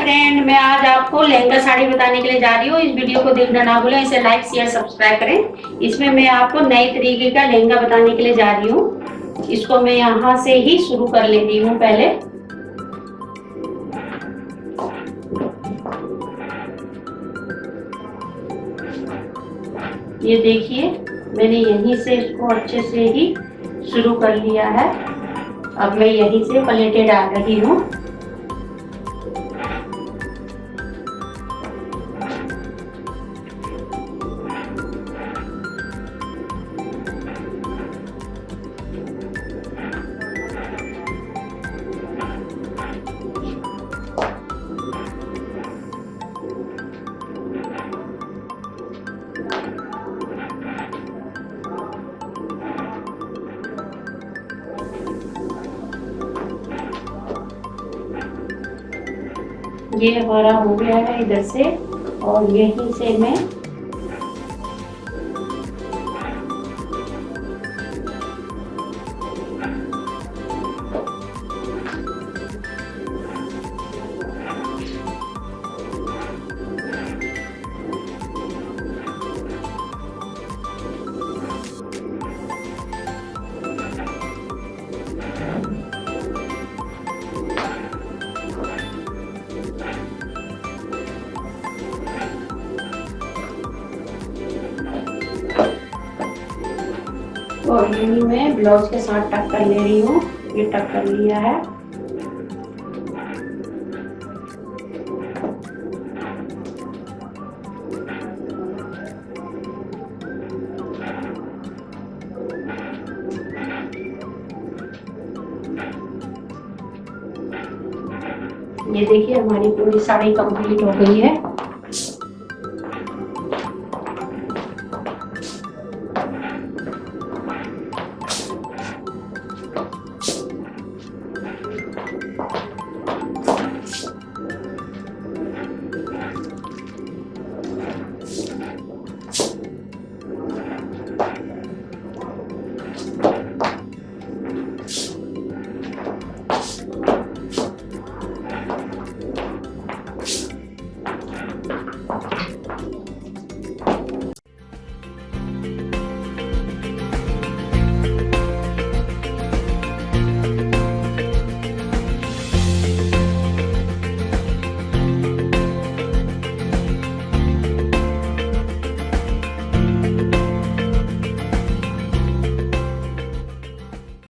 Friend, मैं आज आपको लहंगा साड़ी बताने के लिए जा रही हूँ। इस वीडियो को देखना ना भूलें, इसे लाइक शेयर सब्सक्राइब करें। इसमें मैं आपको नए तरीके का लहंगा बताने के लिए जा रही हूँ। इसको मैं यहाँ से ही शुरू कर लेती हूँ। पहले ये देखिए, मैंने यहीं से इसको अच्छे से ही शुरू कर लिया है। अब मैं यहीं से प्लेटें डाल रही हूँ। ये हमारा हो गया है इधर से, और यहीं से मैं और यही मैं ब्लाउज के साथ टक कर ले रही हूँ। ये टक कर लिया है। ये देखिए, हमारी पूरी साड़ी कंप्लीट हो गई है।